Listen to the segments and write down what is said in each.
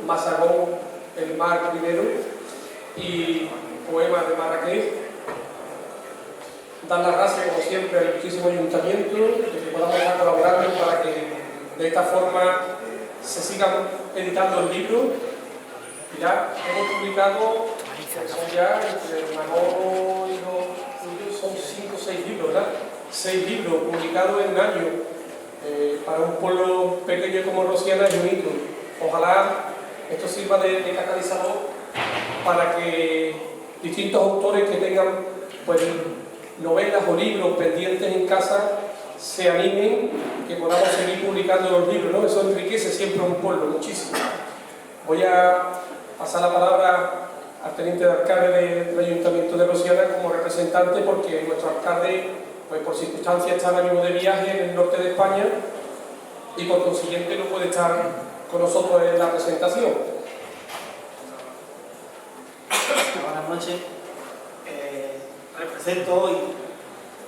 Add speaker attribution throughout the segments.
Speaker 1: Mazagón, el mar primero, y poemas de Marrakech. Dar las gracias, como siempre, al Ilustrísimo Ayuntamiento, de que podamos estar colaborando para que de esta forma se sigan editando el libro. Ya hemos publicado, son ya entre Manolo y los son 5 o 6 libros, ¿verdad? 6 libros publicados en un año. Para un pueblo pequeño como Rosiana es bonito. Ojalá esto sirva de catalizador para que distintos autores que tengan pues, novelas o libros pendientes en casa se animen, que podamos seguir publicando los libros, ¿no? Eso enriquece siempre a un pueblo, muchísimo. Voy a pasar la palabra al teniente de alcalde del Ayuntamiento de Rosiana como representante, porque nuestro alcalde, pues por circunstancias, está ahora mismo de viaje en el norte de España y por consiguiente no puede estar con nosotros en la presentación.
Speaker 2: Buenas noches. Represento hoy,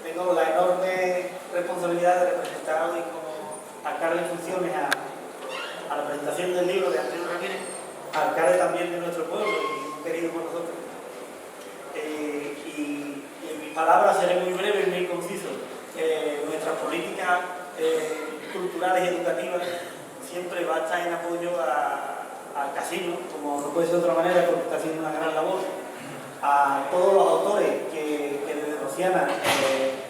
Speaker 2: tengo la enorme responsabilidad de representar hoy como alcalde en funciones a la presentación del libro de Antonio Ramírez, alcalde también de nuestro pueblo y muy querido por nosotros. Y en mis palabras seré muy breve y muy conciso. Nuestras políticas culturales y educativas siempre va a estar en apoyo al casino, como no puede ser de otra manera, porque está haciendo una gran labor. A todos los autores que desde Rosiana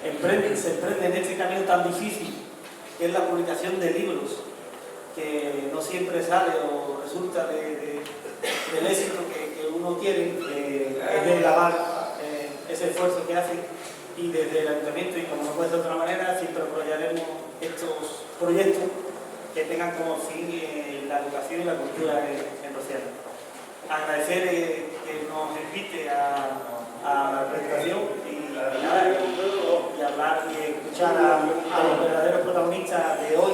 Speaker 2: se emprenden en este camino tan difícil, que es la publicación de libros, que no siempre sale o resulta del éxito que uno quiere, es de alabar ese esfuerzo que hacen, y desde el Ayuntamiento, y como no puede ser de otra manera, siempre apoyaremos estos proyectos que tengan como fin la educación y la cultura en Rosiana. Agradecer que nos invite a la presentación y hablar y escuchar a los verdaderos protagonistas de hoy,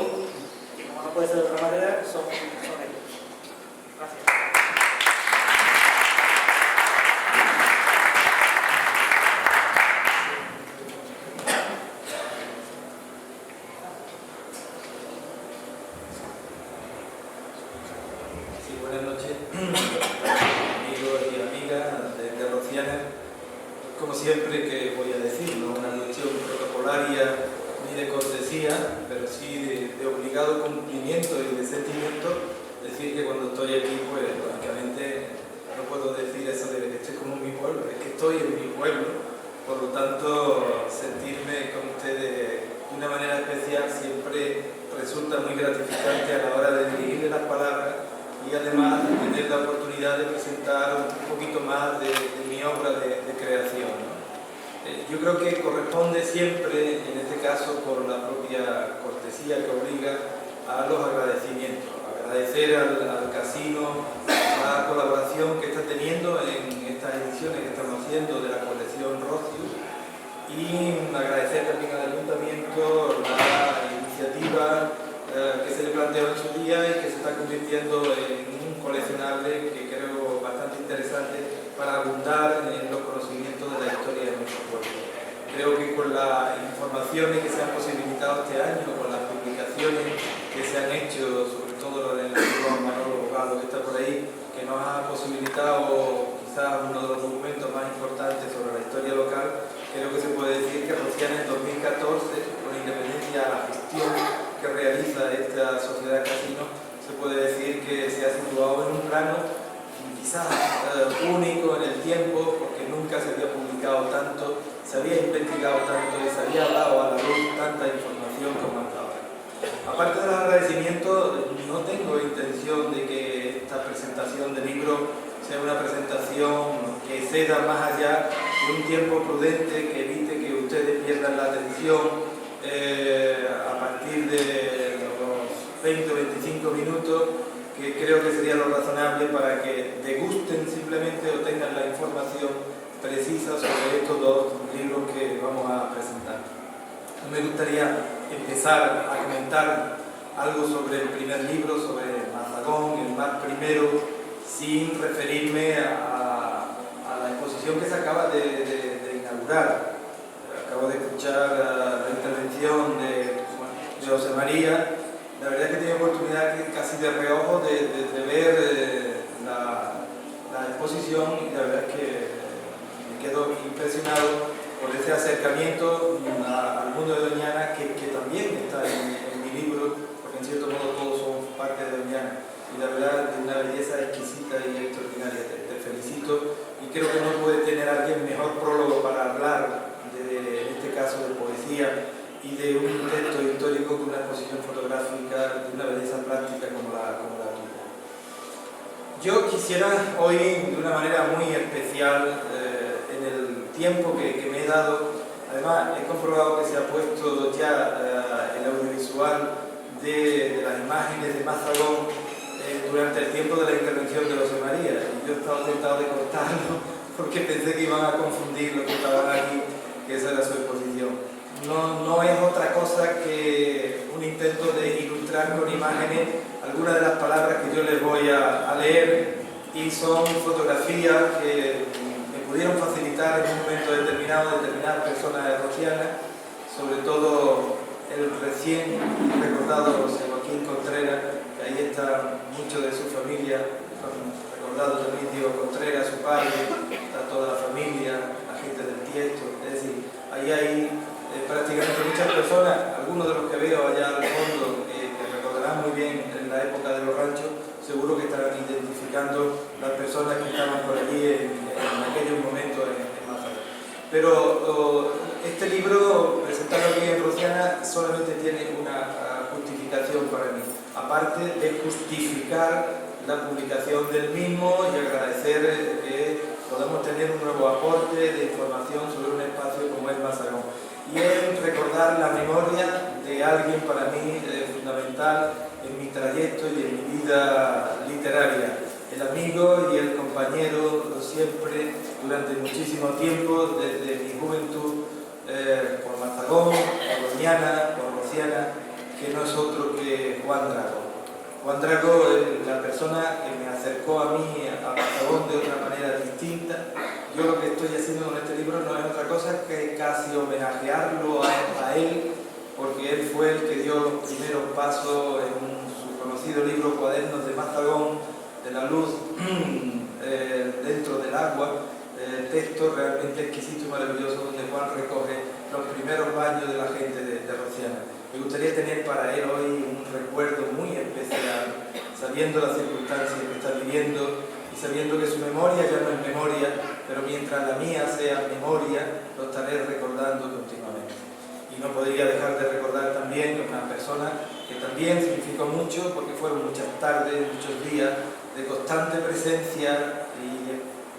Speaker 2: que como no puede ser de otra manera, son ellos. Gracias.
Speaker 3: Sí, buenas noches, amigos y amigas de Rosiana. Como siempre, que voy a decir, no una noción protocolaria ni de cortesía, pero sí de obligado cumplimiento y de sentimiento, decir que cuando estoy aquí, pues lógicamente no puedo decir eso de que estoy como en mi pueblo, es que estoy en mi pueblo, por lo tanto sentirme con ustedes de una manera especial siempre resulta muy gratificante a la hora de dirigirle las palabras y además de tener la oportunidad de presentar un poquito más de mi obra de creación, ¿no? Yo creo que corresponde siempre, en este caso por la propia cortesía que obliga, a los agradecimientos. Agradecer al casino la colaboración que está teniendo en estas ediciones que estamos haciendo de la colección Rocius, y agradecer también al Ayuntamiento la iniciativa que se le planteó en su día y que se está convirtiendo en un coleccionable que creo bastante interesante para abundar en los conocimientos de la historia de nuestro pueblo. Creo que con las informaciones que se han posibilitado este año, con las publicaciones que se han hecho, sobre todo en el libro Manolo Bogado que está por ahí, que nos ha posibilitado quizás uno de los documentos más importantes sobre la historia local, creo que se puede decir que Rosiana en 2014, con independencia de la gestión que realiza esta sociedad casino, se puede decir que se ha situado en un plano quizás único en el tiempo, porque nunca se había publicado tanto, se había investigado tanto y se había dado a la luz tanta información como hasta ahora. Aparte del agradecimiento, no tengo intención de que esta presentación del libro sea una presentación que ceda más allá de un tiempo prudente que evite que ustedes pierdan la atención a partir de los 20 o 25 minutos, que creo que sería lo razonable para que degusten simplemente o tengan la información precisa sobre estos dos libros que vamos a presentar. Me gustaría empezar a comentar algo sobre el primer libro, sobre Mazagón, el mar primero, sin referirme a la exposición que se acaba de inaugurar. Acabo de escuchar la intervención de José María. La verdad es que he tenido oportunidad casi de reojo de ver exposición y la verdad es que me quedo impresionado por ese acercamiento al mundo de Doñana que también está en mi libro, porque en cierto modo todos somos parte de Doñana. Y la verdad, de una belleza exquisita y extraordinaria. Te felicito y creo que no puede tener alguien mejor prólogo para hablar en este caso de poesía y de un texto histórico que una exposición fotográfica de una belleza plástica como la tuya. Yo quisiera hoy, de una manera muy especial, en el tiempo que me he dado, además he comprobado que se ha puesto ya el audiovisual de las imágenes de Mazagón durante el tiempo de la intervención de José María, y yo estaba tentado de cortarlo porque pensé que iban a confundir lo que estaban aquí, que esa era su exposición. No es otra cosa que un intento de ilustrar con imágenes algunas de las palabras que yo les voy a leer, y son fotografías que me pudieron facilitar en un momento determinado determinadas personas de Rociana, sobre todo el recién recordado José Joaquín Contreras, que ahí está mucho de su familia, recordado también Diego Contreras, su padre, está toda la familia, la gente del Tiesto, es decir, ahí hay prácticamente muchas personas, algunos de los que veo allá al fondo, que recordarán muy bien en la época de los ranchos, seguro que estarán identificando las personas que estaban por allí en aquellos momentos en Mazagón. Pero este libro, presentado aquí en Rociana, solamente tiene una justificación para mí, aparte de justificar la publicación del mismo y agradecer que podamos tener un nuevo aporte de información sobre un espacio como es Mazagón. Y es recordar la memoria de alguien para mí fundamental en mi trayecto y en mi vida literaria, el amigo y el compañero siempre durante muchísimo tiempo, desde mi juventud, por Mazagón, por Doñana, por Rociana, que no es otro que Juan Drago. Juan Drago es la persona que me acercó a mí, a Mazagón, de otra manera distinta. Yo lo que estoy haciendo con este libro no es otra cosa que casi homenajearlo a él, porque él fue el que dio los primeros pasos en su conocido libro Cuadernos de Mazagón, de la luz dentro del agua, texto realmente exquisito y maravilloso donde Juan recoge los primeros baños de la gente de Rociana. Me gustaría tener para él hoy un recuerdo muy especial, sabiendo las circunstancias que está viviendo y sabiendo que su memoria ya no es memoria, pero mientras la mía sea memoria, lo estaré recordando continuamente. Y no podría dejar de recordar también a una persona que también significó mucho, porque fueron muchas tardes, muchos días de constante presencia y de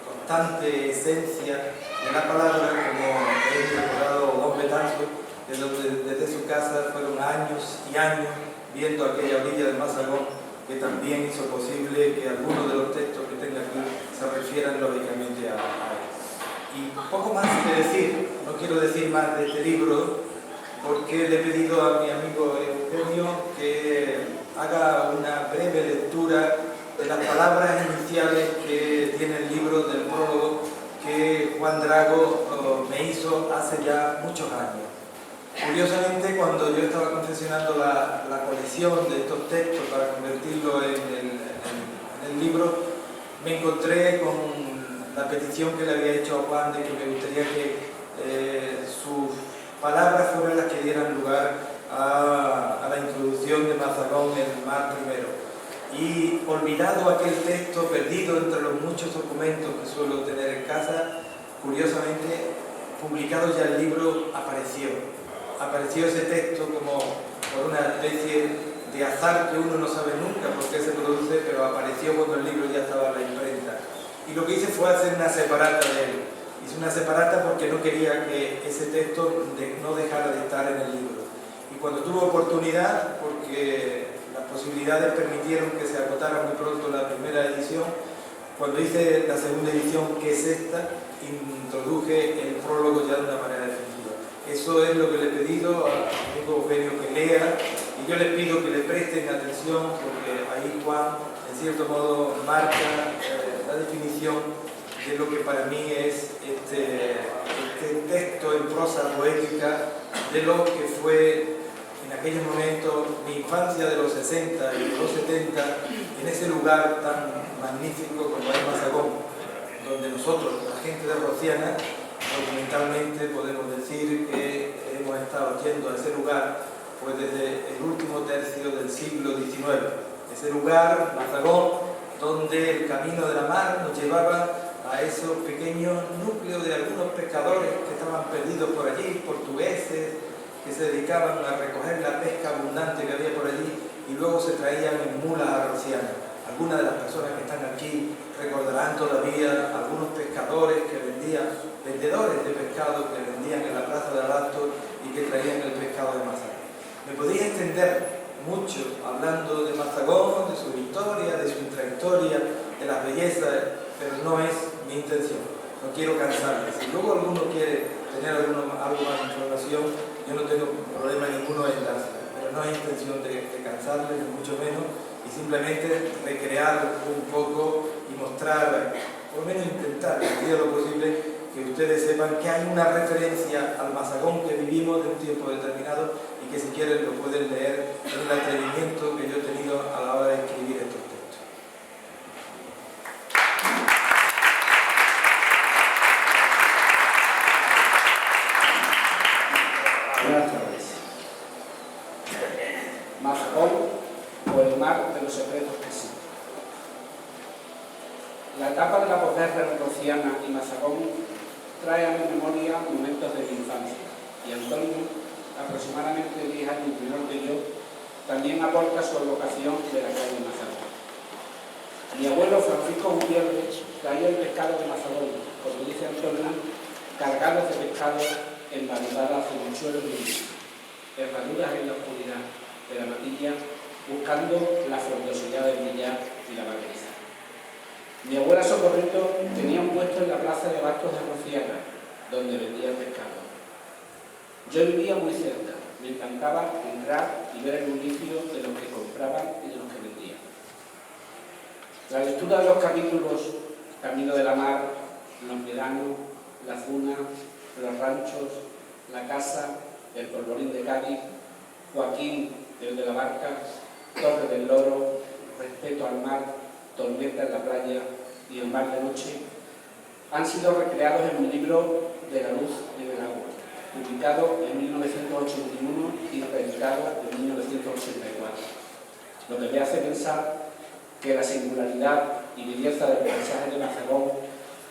Speaker 3: constante esencia de la palabra, como he recordado Don Betanzo, de donde desde su casa fueron años y años viendo aquella orilla del Mazagón, que también hizo posible que algunos de los textos que tenga aquí se refieran lógicamente a él. Y poco más que decir, no quiero decir más de este libro, porque le he pedido a mi amigo Eugenio que haga una breve lectura de las palabras iniciales que tiene el libro del prólogo que Juan Drago me hizo hace ya muchos años. Curiosamente, cuando yo estaba confeccionando la colección de estos textos para convertirlo en el libro, me encontré con la petición que le había hecho a Juan de que me gustaría que sus palabras fueran las que dieran lugar a la introducción de Mazagón en el mar primero. Y olvidado aquel texto, perdido entre los muchos documentos que suelo tener en casa, curiosamente, publicado ya el libro, apareció ese texto como por una especie de azar que uno no sabe nunca por qué se produce, pero apareció cuando el libro ya estaba en la imprenta. Y lo que hice fue hacer una separata de él. Hice una separata porque no quería que ese texto no dejara de estar en el libro. Y cuando tuve oportunidad, porque las posibilidades permitieron que se agotara muy pronto la primera edición, cuando hice la segunda edición, que es esta, introduje el prólogo ya de una manera definitiva. Eso es lo que le he pedido a mi amigo Eugenio que lea, y yo les pido que le presten atención, porque ahí Juan, en cierto modo, marca la definición de lo que para mí es este texto en prosa poética, de lo que fue en aquellos momentos mi infancia de los 60 y los 70, en ese lugar tan magnífico como es Mazagón, donde nosotros, la gente de Rociana, documentalmente podemos decir que hemos estado yendo a ese lugar pues desde el último tercio del siglo XIX. Ese lugar, Mazagón, donde el camino de la mar nos llevaba a esos pequeños núcleos de algunos pescadores que estaban perdidos por allí, portugueses, que se dedicaban a recoger la pesca abundante que había por allí y luego se traían en mulas a Rociana. Algunas de las personas que están aquí recordarán todavía algunos pescadores que vendían, vendedores de pescado que vendían en la plaza de Abasto y que traían el pescado de Mazagón. Me podría extender mucho hablando de Mazagón, de su historia, de su intrayectoria, de las bellezas, pero no es mi intención. No quiero cansarles. Si luego alguno quiere tener algo más de información, yo no tengo problema ninguno en dársela, pero no hay intención de cansarles, ni mucho menos, y simplemente recrear un poco y mostrar, por lo menos intentar, en la medida de lo posible, que ustedes sepan que hay una referencia al Mazagón que vivimos de un tiempo determinado y que si quieren lo pueden leer en el atrevimiento que yo he tenido a la hora de escribir estos textos.
Speaker 4: Buenas tardes. Mazagón o el mar de los secretos que sí. La etapa de la posguerra rociana y Mazagón trae a mi memoria momentos de mi infancia, y Antonio, aproximadamente 10 años menor que yo, también aporta su evocación de la calle Mazagón. Mi abuelo Francisco Gutiérrez traía el pescado de Mazagón, como dice Antonio, cargados de pescado en madrugadas de mochuelos y herraduras en la oscuridad de la matilla, buscando la frondosidad del billar y la vaqueriza. Mi abuela Socorrito tenía un puesto en la plaza de Bastos de Rociana, donde vendía pescado. Yo vivía muy cerca, me encantaba entrar y ver el bullicio de los que compraban y de los que vendían. La lectura de los capítulos Camino de la Mar, Los Veranos, La Zuna, Los Ranchos, La Casa, El Polvorín de Cádiz, Joaquín, el de la Barca, Torre del Loro, Respeto al Mar, Tormenta en la Playa y El Mar de Noche, han sido recreados en mi libro De la Luz en el Agua, publicado en 1981 y reeditado en 1984, lo que me hace pensar que la singularidad y belleza del paisaje de Mazagón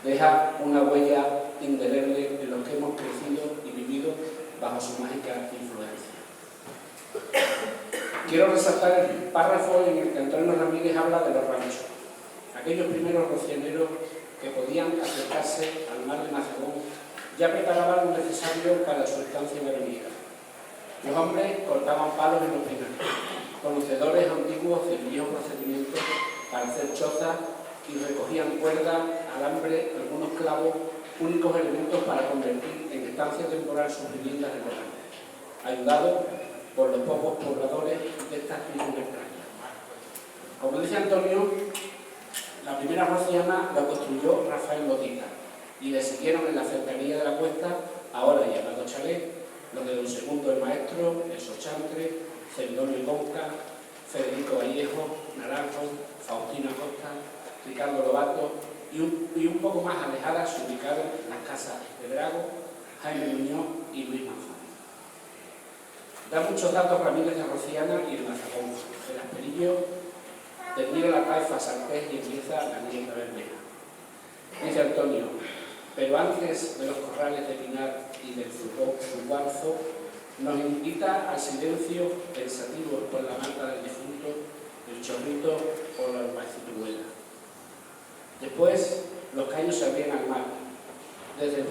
Speaker 4: deja una huella indeleble en los que hemos crecido y vivido bajo su mágica influencia. Quiero resaltar el párrafo en el que Antonio Ramírez habla de los ranchos, aquellos primeros rocianeros que podían acercarse al mar de Mazagón ya preparaban lo necesario para su estancia veranera. Los hombres cortaban palos en los pinares, conocedores antiguos del viejo procedimiento para hacer chozas, y recogían cuerda, alambre, algunos clavos, únicos elementos para convertir en estancia temporal sus viviendas rurales, ayudados por los pocos pobladores de estas tribus extrañas. Como dice Antonio, la primera rociana la construyó Rafael Lotita y le siguieron en la cercanía de la cuesta, ahora llamado Chalet, los de Don Segundo el Maestro, El Sochantre, Celedonio Conca, Federico Vallejo, Naranjo, Faustino Acosta, Ricardo Lobato y un poco más alejadas se ubicaron las casas de Drago, Jaime Muñoz y Luis Manzano. Da muchos datos Ramírez de Rociana y de Mazagón. El Asperillo termina la taifa Sartés y empieza la niebla bermeja. Dice Antonio, pero antes de los corrales de Pinar y del Zurbarzo, nos invita al silencio pensativo por la mata del difunto, el chorrito o la albaicituela. Después, los caños se abrían al mar, desde el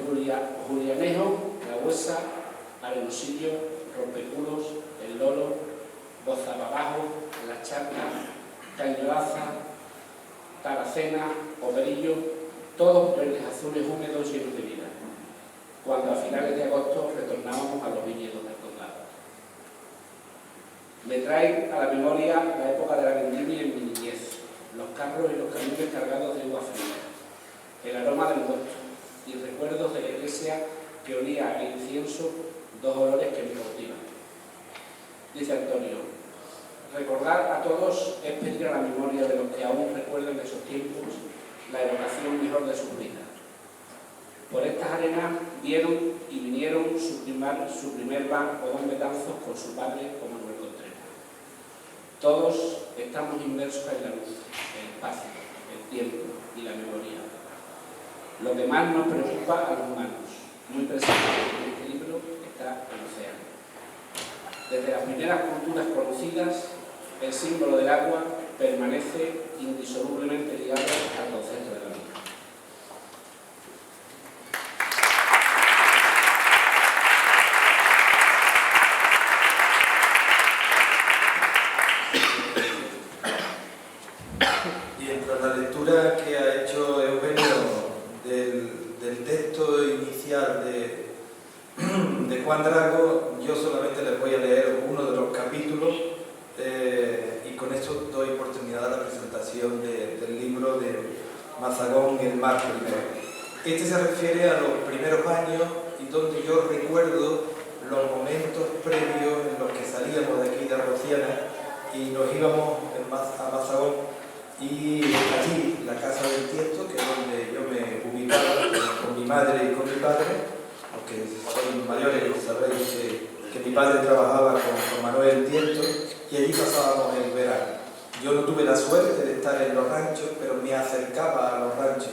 Speaker 4: Julianejo, la Huesa, Arenosillo, Rompeculos, el Loro, Bozababajo, la Charca, Cañolaza, Taracena, Oberillo, todos verdes azules húmedos llenos de vida, cuando a finales de agosto retornábamos a los viñedos del condado. Me trae a la memoria la época de la vendimia en mi niñez, los carros y los camiones cargados de uva fría, el aroma del huerto y recuerdos de la iglesia que olía a incienso, dos olores que me cautivan. Dice Antonio, recordar a todos es pedir a la memoria de los que aún recuerdan esos tiempos la evocación mejor de sus vidas. Por estas arenas vieron y vinieron su primer van o don Betanzos con su padre, como Manuel Contreras. Todos estamos inmersos en la luz, el espacio, el tiempo y la memoria. Lo que más nos preocupa a los humanos, muy presente en este libro, está el océano. Desde las primeras culturas conocidas, el símbolo del agua permanece indisolublemente ligado al concepto de la vida.
Speaker 3: Y tras la lectura que ha hecho Eugenio del texto inicial de Juan Drago, yo solamente les voy a leer uno de los capítulos y con eso doy oportunidad a la presentación del libro de Mazagón, El mar primero. Este se refiere a los primeros años y donde yo recuerdo los momentos previos en los que salíamos de aquí de Rociana y nos íbamos a Mazagón, y allí, la casa del Tiesto, que es donde yo me ubicaba con mi madre y con mi padre, aunque sois mayores sabréis que mi padre trabajaba con Manuel Tiesto, y allí pasábamos el verano. Yo no tuve la suerte de estar en los ranchos, pero me acercaba a los ranchos.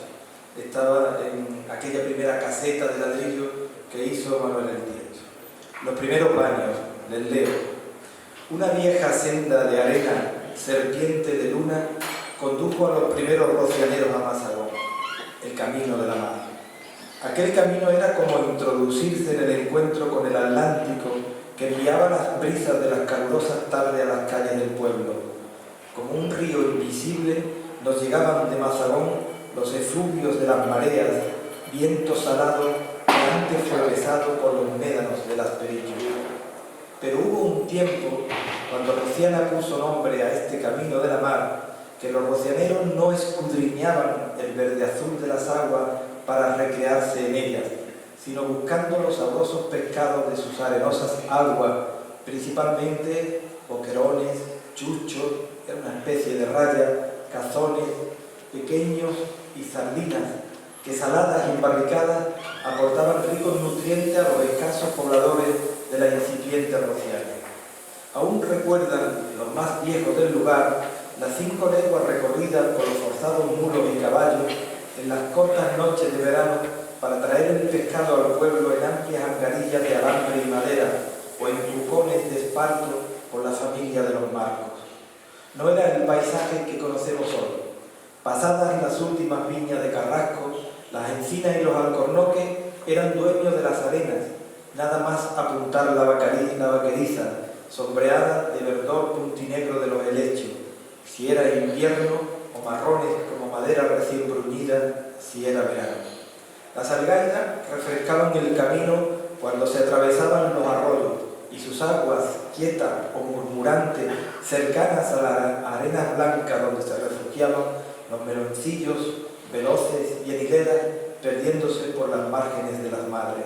Speaker 3: Estaba en aquella primera caseta de ladrillo que hizo Manuel Tiesto. Los primeros baños, les leo. Una vieja senda de arena, serpiente de luna, condujo a los primeros rocianeros a Mazagón, el camino de la mar. Aquel camino era como introducirse en el encuentro con el Atlántico que enviaba las brisas de las calurosas tardes a las calles del pueblo. Como un río invisible nos llegaban de Mazagón los efluvios de las mareas, viento salado que antes fue besado por los médanos de las perillas. Pero hubo un tiempo, cuando Rociana puso nombre a este camino de la mar, que los rocianeros no escudriñaban el verde azul de las aguas para recrearse en ellas, sino buscando los sabrosos pescados de sus arenosas aguas, principalmente boquerones, chuchos, era una especie de raya, cazones, pequeños y sardinas, que saladas y embarricadas aportaban ricos nutrientes a los escasos pobladores de la incipiente Rociana. Aún recuerdan los más viejos del lugar las 5 leguas recorridas por los forzados mulos y caballos en las cortas noches de verano para traer el pescado al pueblo en amplias angarillas de alambre y madera o en bucones de esparto por la familia de los Marcos. No era el paisaje que conocemos hoy. Pasadas las últimas viñas de Carrasco, las encinas y los alcornoques eran dueños de las arenas, nada más apuntar la vaqueriza, sombreada de verdor puntinegro de los helechos, si era invierno, o marrones como madera recién bruñida, si era verano. Las algaidas refrescaban el camino cuando se atravesaban los arroyos, y sus aguas, quietas o murmurantes, cercanas a las arenas blancas donde se refugiaban los meloncillos, veloces y en hileras, perdiéndose por las márgenes de las madres.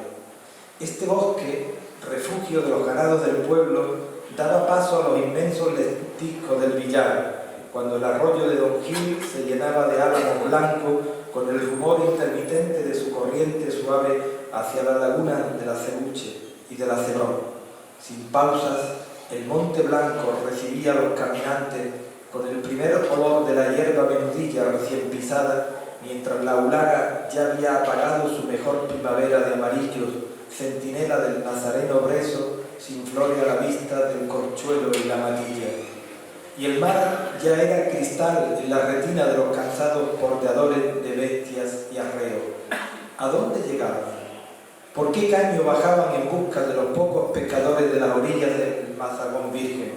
Speaker 3: Este bosque, refugio de los ganados del pueblo, daba paso a los inmensos lentiscos del Villar, cuando el arroyo de Don Gil se llenaba de álamos blancos con el rumor intermitente de su corriente suave hacia la laguna de la Cebuche y de la Cebrón. Sin pausas, el Monte Blanco recibía a los caminantes con el primer olor de la hierba menudilla recién pisada, mientras la ulaga ya había apagado su mejor primavera de amarillos, centinela del nazareno brezo, sin flores a la vista del corchuelo y la matilla. Y el mar ya era cristal en la retina de los cansados porteadores de bestias y arreos. ¿A dónde llegaban? ¿Por qué caño bajaban en busca de los pocos pescadores de las orillas del Mazagón Virgen?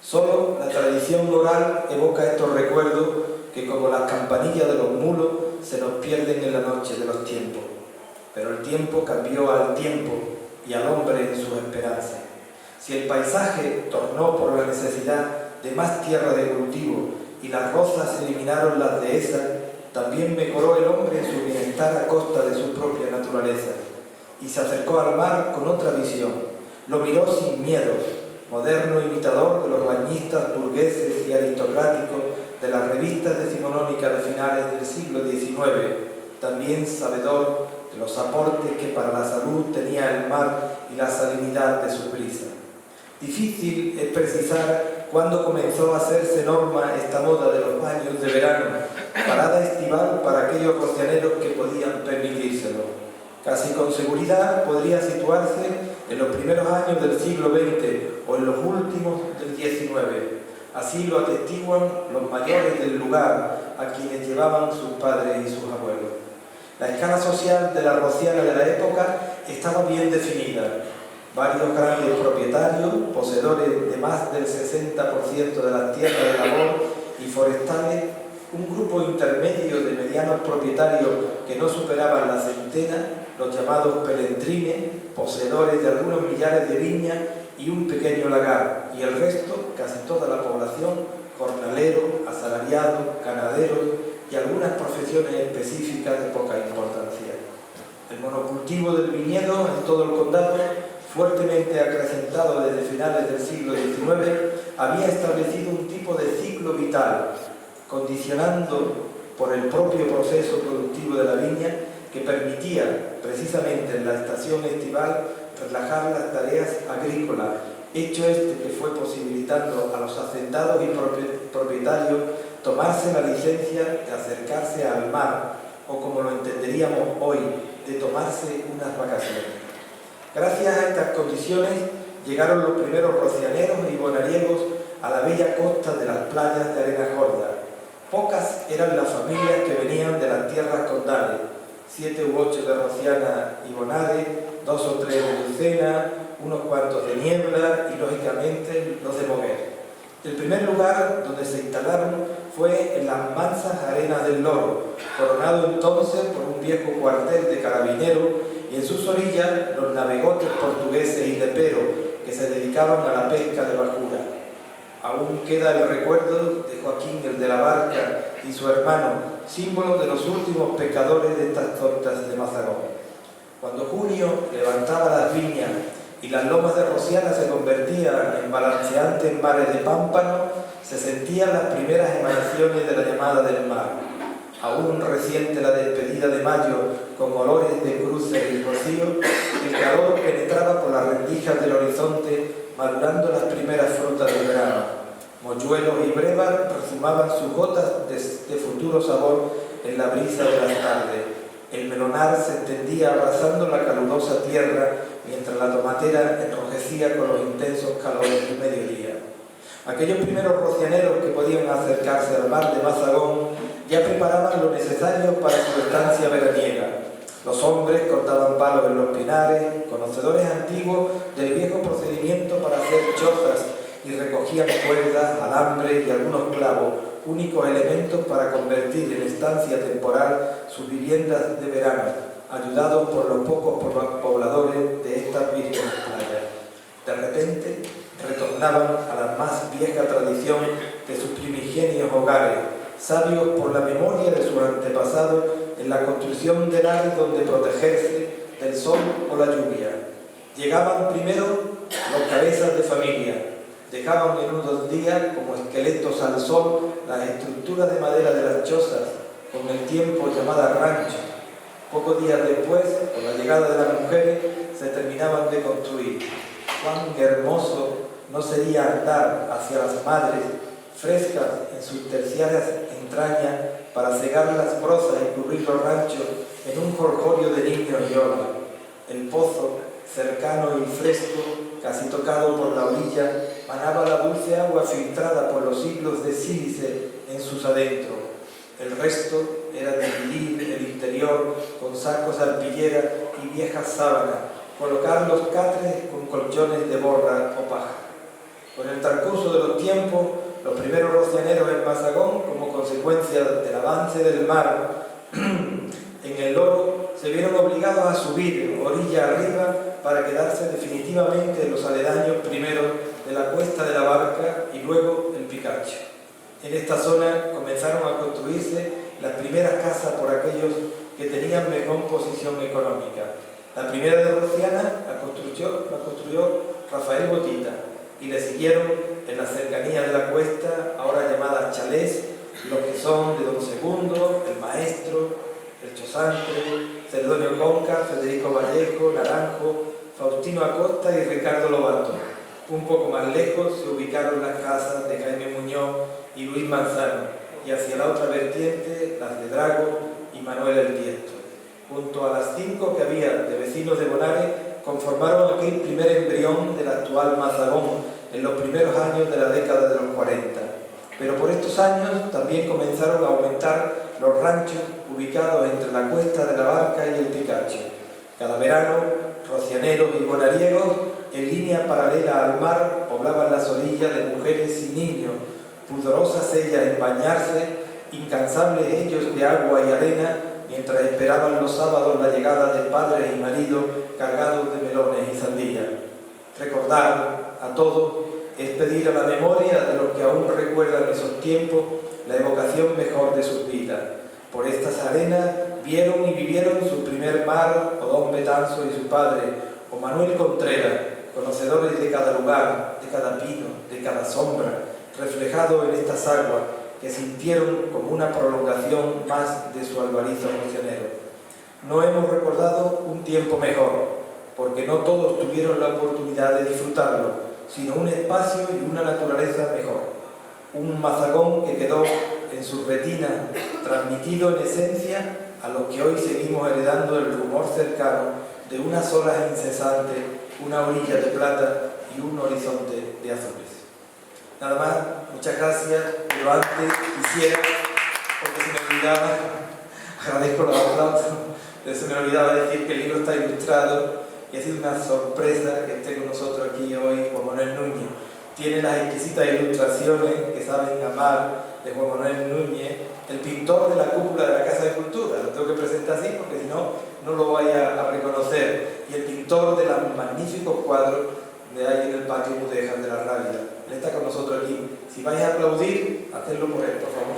Speaker 3: Solo la tradición oral evoca estos recuerdos que, como las campanillas de los mulos, se nos pierden en la noche de los tiempos. Pero el tiempo cambió al tiempo y al hombre en sus esperanzas. Si el paisaje tornó por la necesidad de más tierra de cultivo y las rozas eliminaron las dehesas, también mejoró el hombre en su bienestar a costa de su propia naturaleza, y se acercó al mar con otra visión. Lo miró sin miedos, moderno imitador de los bañistas burgueses y aristocráticos de la revista revistas decimonónicas de finales del siglo XIX, también sabedor de los aportes que para la salud tenía el mar y la salinidad de su brisa. Difícil es precisar cuándo comenzó a hacerse norma esta moda de los baños de verano, parada estival para aquellos rocianeros que podían permitírselo. Casi con seguridad podría situarse en los primeros años del siglo XX o en los últimos del XIX. Así lo atestiguan los mayores del lugar, a quienes llevaban sus padres y sus abuelos. La escala social de la rociana de la época estaba bien definida. Varios grandes propietarios, poseedores de más del 60% de las tierras de labor y forestales, un grupo intermedio de medianos propietarios que no superaban la centena, los llamados pelentrines, poseedores de algunos millares de viñas y un pequeño lagar, y el resto, casi toda la población, jornaleros, asalariados, ganaderos y algunas profesiones específicas de poca importancia. El monocultivo del viñedo en todo el condado, fuertemente acrecentado desde finales del siglo XIX, había establecido un tipo de ciclo vital, condicionando por el propio proceso productivo de la viña, que permitía, precisamente en la estación estival, relajar las tareas agrícolas, hecho este que fue posibilitando a los hacendados y propietarios tomarse la licencia de acercarse al mar, o como lo entenderíamos hoy, de tomarse unas vacaciones. Gracias a estas condiciones llegaron los primeros rocianeros y bonariegos a la bella costa de las playas de arena gorda. Pocas eran las familias que venían de las tierras condales, 7 u 8 de Rociana y Bonares, 2 o 3 de Lucena, unos cuantos de Niebla y, lógicamente, los de Moguer. El primer lugar donde se instalaron fue en las mansas arenas del Loro, coronado entonces por un viejo cuartel de carabineros, y en sus orillas los navegotes portugueses y leperos que se dedicaban a la pesca de bajura. Aún queda el recuerdo de Joaquín el de la Barca y su hermano, símbolo de los últimos pescadores de estas costas de Mazagón. Cuando junio levantaba las viñas y las lomas de Rociana se convertían en balanceantes mares de pámpano, se sentían las primeras emanaciones de la llamada del mar. Aún reciente la despedida de mayo, con olores de cruces y rocío, el calor penetraba por las rendijas del horizonte, madurando las primeras frutas del verano. Mochuelos y brevas perfumaban sus gotas de futuro sabor en la brisa de las tardes. El melonar se extendía abrazando la calurosa tierra, mientras la tomatera enrojecía con los intensos calores del mediodía. Aquellos primeros rocianeros que podían acercarse al mar de Mazagón ya preparaban lo necesario para su estancia veraniega. Los hombres cortaban palos en los pinares, conocedores antiguos del viejo procedimiento para hacer chozas, y recogían cuerdas, alambres y algunos clavos, únicos elementos para convertir en estancia temporal sus viviendas de verano, ayudados por los pocos pobladores de estas vírgenes playas. De repente retornaban a la más vieja tradición de sus primigenios hogares, sabios por la memoria de sus antepasados en la construcción de lares donde protegerse del sol o la lluvia. Llegaban primero los cabezas de familia, dejaban en unos días como esqueletos al sol las estructuras de madera de las chozas, con el tiempo llamadas ranchos. Pocos días después, con la llegada de las mujeres, se terminaban de construir. Cuán hermoso no sería andar hacia las madres, frescas en sus terciarias entrañas, para cegar las brozas y cubrir los ranchos en un jolgorio de niños y olas. El pozo, cercano y fresco, casi tocado por la orilla, manaba la dulce agua filtrada por los siglos de sílice en sus adentros. El resto era dividir el interior con sacos de arpillera y viejas sábanas, colocar los catres con colchones de borra o paja. Con el transcurso de los tiempos, los primeros rocianeros en Mazagón, como consecuencia del avance del mar en el Loro, se vieron obligados a subir orilla arriba para quedarse definitivamente en los aledaños primero de la Cuesta de la Barca y luego el Picacho. En esta zona comenzaron a construirse las primeras casas por aquellos que tenían mejor posición económica. La primera de Rociana la construyó Rafael Botita, y le siguieron en la cercanía de la cuesta, ahora llamada Chalés, los que II, el Maestro, el Chosante, Celedonio Conca, Federico Vallejo, Naranjo, Faustino Acosta y Ricardo Lobato. Un poco más lejos se ubicaron las casas de Jaime Muñoz y Luis Manzano, y hacia la otra vertiente las de Drago y Manuel El Tiesto. Junto a las 5 que había de vecinos de Bonares, conformaron aquel primer embrión del actual Mazagón en los primeros años de la década de los 40. Pero por estos años también comenzaron a aumentar los ranchos ubicados entre la Cuesta de la Barca y el Picacho. Cada verano, rocianeros y bonariegos, en línea paralela al mar, poblaban las orillas de mujeres y niños, pudorosas ellas en bañarse, incansables ellos de agua y arena, mientras esperaban los sábados la llegada de padres y maridos cargados de melones y sandías. Recordar a todos es pedir a la memoria de los que aún recuerdan esos tiempos la evocación mejor de sus vidas. Por estas arenas vieron y vivieron su primer mar o don Betanzo y su padre, o Manuel Contreras, conocedores de cada lugar, de cada pino, de cada sombra, reflejado en estas aguas que sintieron como una prolongación más de su albarizo rocianero. No hemos recordado un tiempo mejor, porque no todos tuvieron la oportunidad de disfrutarlo, sino un espacio y una naturaleza mejor. Un Mazagón que quedó en su retina, transmitido en esencia a los que hoy seguimos heredando el rumor cercano de unas olas incesantes, una orilla de plata y un horizonte de azules. Nada más, muchas gracias, pero antes quisiera, porque se me olvidaba, agradezco los aplausos, pero se me olvidaba decir que el libro está ilustrado y ha sido una sorpresa que esté con nosotros aquí hoy Juan Manuel Núñez. Tiene las exquisitas ilustraciones que saben amar de Juan Manuel Núñez, el pintor de la cúpula de la Casa de Cultura. Lo tengo que presentar así porque si no, no lo vaya a reconocer. Y el pintor de los magníficos cuadros de ahí en el patio Mudéjar de la Rábida. Él está con nosotros aquí. Si vais a aplaudir, hacedlo por él, por favor.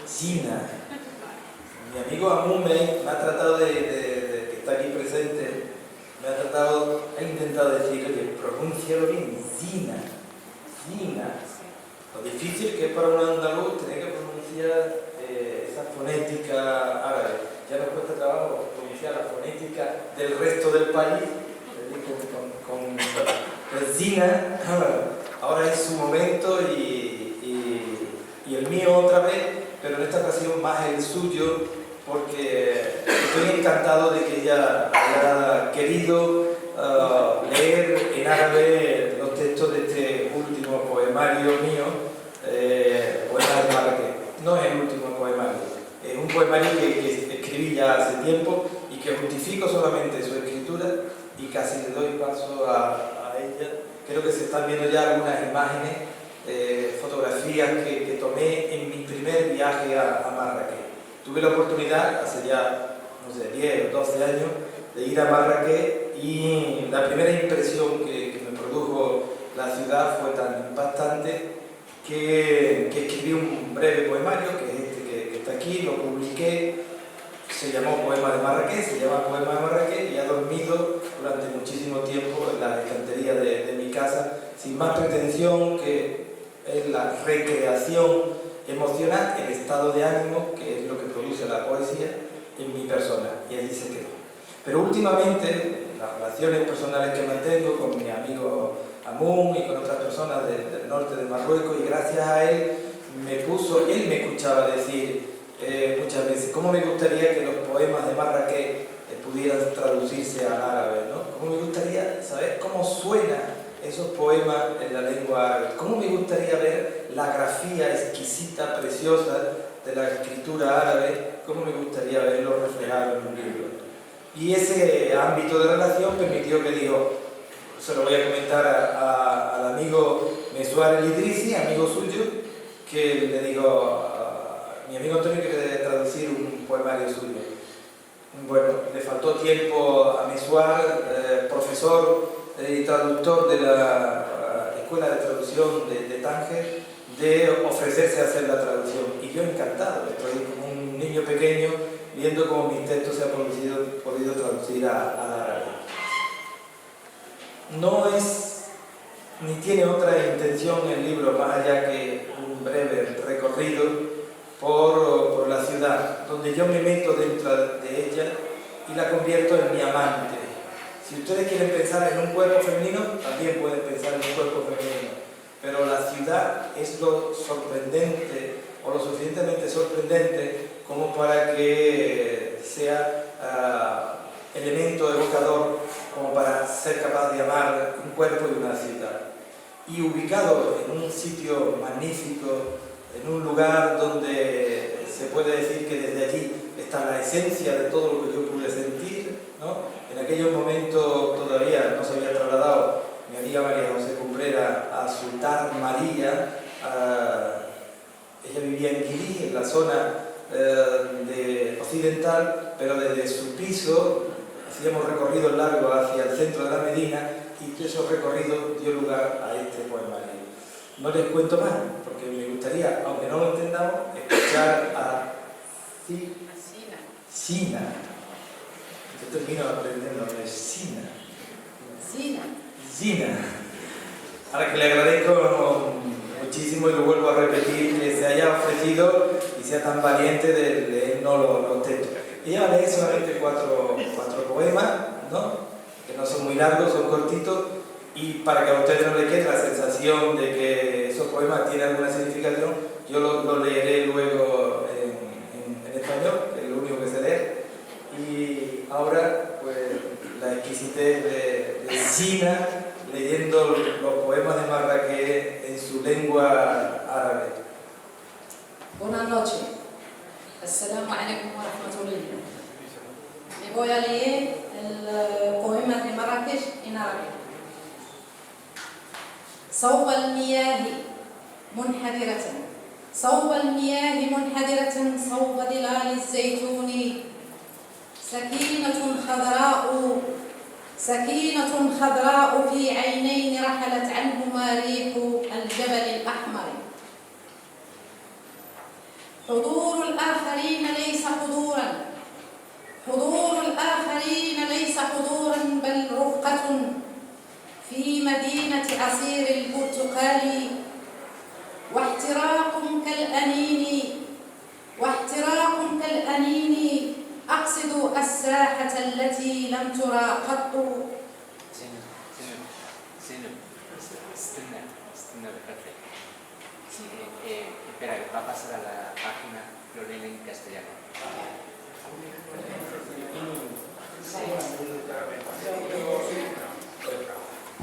Speaker 3: Sina. Mi amigo Amume me ha tratado que está aquí presente, ha intentado decir que pronúncialo bien, Sina. Lo difícil que es para un andaluz tener que pronunciar esa fonética árabe. Ya nos cuesta trabajo pronunciar la fonética del resto del país, con Sina. Ahora es su momento y el mío otra vez, pero en esta ocasión más el suyo, porque estoy encantado de que ella haya querido leer en árabe los textos de este último poemario mío, Poemas de Marrakech. No es el último poemario, es un poemario que escribí ya hace tiempo y que justifico solamente su escritura y casi le doy paso a ella. Creo que se están viendo ya algunas imágenes, fotografías que tomé en mi primer viaje a Marrakech. Tuve la oportunidad, hace ya, no sé, 10 o 12 años, de ir a Marrakech y la primera impresión que me produjo la ciudad fue tan impactante que escribí un breve poemario, que es este que está aquí, lo publiqué, se llamó Poema de Marrakech, se llama Poema de Marrakech y ha dormido durante muchísimo tiempo en la estantería de mi casa, sin más pretensión que es la recreación emocional, el estado de ánimo, que es lo que produce la poesía en mi persona, y allí se quedó. Pero últimamente, las relaciones personales que mantengo con mi amigo Amun y con otras personas del norte de Marruecos, y gracias a él él me escuchaba decir muchas veces, ¿cómo me gustaría que los poemas de Marrakech pudieran traducirse al árabe, ¿no? ¿Cómo me gustaría saber cómo suenan esos poemas en la lengua árabe? ¿Cómo me gustaría ver la grafía exquisita, preciosa de la escritura árabe? ¿Cómo me gustaría verlo reflejado en un libro? Y ese ámbito de relación permitió que digo, se lo voy a comentar al amigo Mesuar El Idrisi, amigo suyo, que le digo, mi amigo Antonio quiere traducir un poemario suyo. Bueno, le faltó tiempo a Mesuar, profesor y traductor de la Escuela de Traducción de Tánger, de ofrecerse a hacer la traducción. Y yo encantado, estoy como un niño pequeño viendo cómo mis textos se han podido traducir al árabe. No es, ni tiene otra intención el libro más allá que un breve recorrido por la ciudad, donde yo me meto dentro de ella y la convierto en mi amante. Si ustedes quieren pensar en un cuerpo femenino, también pueden pensar en un cuerpo femenino, pero la ciudad es lo sorprendente, o lo suficientemente sorprendente como para que sea elemento evocador, como para ser capaz de amar un cuerpo y una ciudad. Y ubicado en un sitio magnífico, en un lugar donde se puede decir que desde allí está la esencia de todo lo que yo pude sentir, ¿no? En aquellos momentos todavía no se había trasladado mi amiga María José Cumbrera a Sultán María. Ella vivía en Guilí, en la zona occidental, pero desde su piso hacíamos recorridos largos hacia el centro de la Medina, y esos recorridos dio lugar a este poemario. No les cuento más, porque me gustaría, aunque no lo entendamos, escuchar a Sina. Yo termino aprendiendo Sina. A la que le agradezco muchísimo, y lo vuelvo a repetir, que se haya ofrecido y sea tan valiente de leernos los textos. Ella lee solamente cuatro poemas, ¿no? Que no son muy largos, son cortitos, y para que a ustedes no les quede la sensación de que esos poemas tienen alguna significación, yo lo leeré luego en español, que es lo único que sé leer. Y ahora, pues, la exquisitez de Sina leyendo los poemas de Marrakech en su lengua árabe.
Speaker 5: Buenas noches. Assalamu alaikum wa rahmatullah. Me voy a leer el poema de Marrakech en árabe. صوب المياه منحدرة صوب المياه منحدرة صوب ظلال الزيتون سكينة خضراء في عينين رحلت عنهما ريح الجبل الأحمر. حضور الآخرين ليس حضورا بل رفقة في مدينة عصير البرتقال. واحتراق كالأنين أقصد الساحة التي لم ترى قط.
Speaker 6: Estén perfecto. Sí, espera, va a pasar a la página, lo leen en castellano.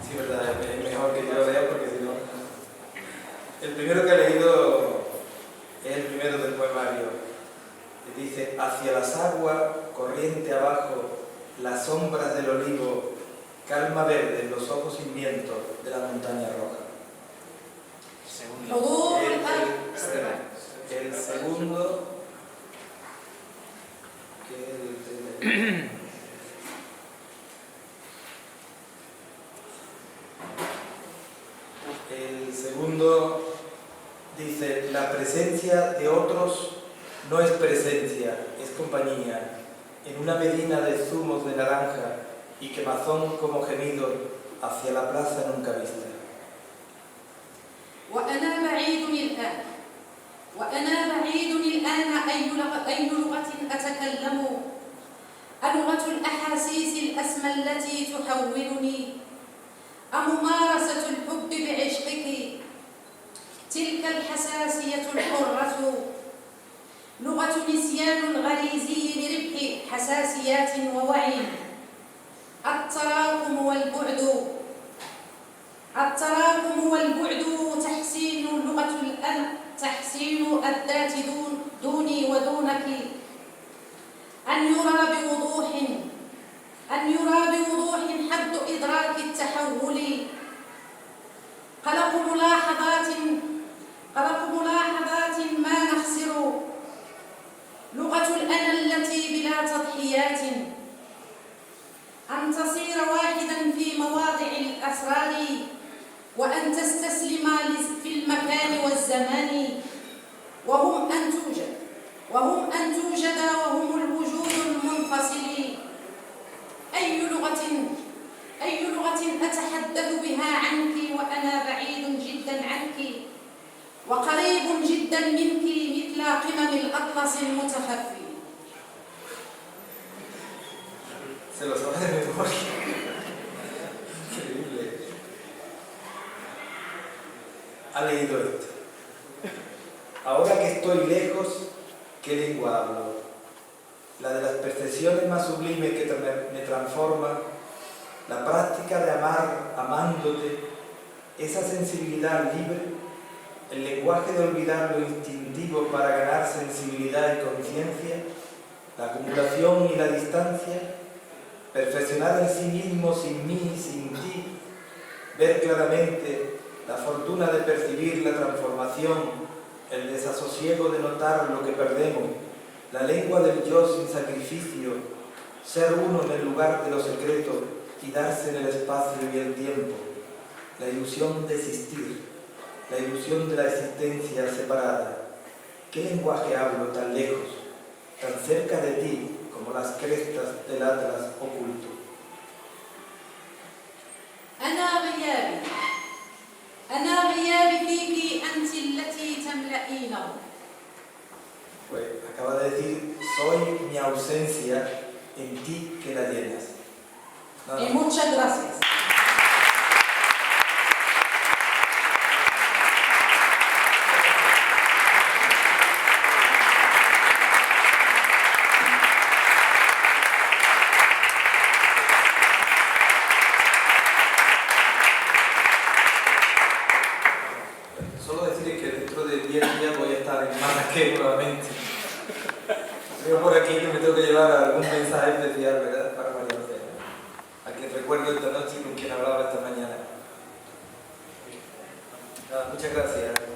Speaker 3: Sí, verdad, es mejor que yo lo lea, porque si no... El primero que he leído es el primero del poemario, que dice: hacia las aguas, corriente abajo, las sombras del olivo, calma verde en los ojos sin viento de la montaña roja. El segundo, el segundo dice: la presencia de otros no es presencia, es compañía, en una medina de zumos de naranja y quemazón como gemido hacia la plaza nunca vista.
Speaker 5: وأنا بعيد الآن أي لغة أتكلم، ألغة الأحاسيس الأسمى التي تحولني، أممارسة الحب بعشقك، تلك الحساسية الحرة، لغة نسيان الغريزي لربح حساسيات ووعي، التراكم والبعد تحسين لغة تحسين الذات دوني ودونك، أن يرى بوضوح حد إدراك التحول، قلق ملاحظات ما نخسر، لغة الأنا التي بلا تضحيات، أن تصير واحدا في مواضع الأسرار وأن تستسلم في المكان والزمان وهم أن توجد وهم الوجود المنفصل. أي لغة أتحدث بها عنك وأنا بعيد جدا عنك وقريب جدا منك مثل قمم الأطلس المتخفي.
Speaker 3: Se lo sabe de memoria. Increíble. Ha leído esto. Ahora que estoy lejos, ¿qué lengua hablo? La de las percepciones más sublimes que me transforman, la práctica de amar amándote, esa sensibilidad libre, el lenguaje de olvidar lo instintivo para ganar sensibilidad y conciencia, la acumulación y la distancia, perfeccionar en sí mismo sin mí y sin ti, ver claramente la fortuna de percibir la transformación, el desasosiego de notar lo que perdemos, la lengua del yo sin sacrificio, ser uno en el lugar de lo secreto y darse en el espacio y el tiempo, la ilusión de existir, la ilusión de la existencia separada. ¿Qué lenguaje hablo tan lejos, tan cerca de ti como las crestas del Atlas oculto?
Speaker 5: أنا غيابي فيك أنت التي تملئينه.
Speaker 3: Pues acaba de decir, soy mi ausencia en ti que la llenas. Nada más.
Speaker 5: Muchas gracias.
Speaker 3: Solo decirles que dentro de 10 días voy a estar en Marrakech nuevamente. Veo por aquí que me tengo que llevar algún mensaje especial, ¿verdad? Para María José, a quien recuerdo esta noche y con quien hablaba esta mañana. Nada, muchas gracias.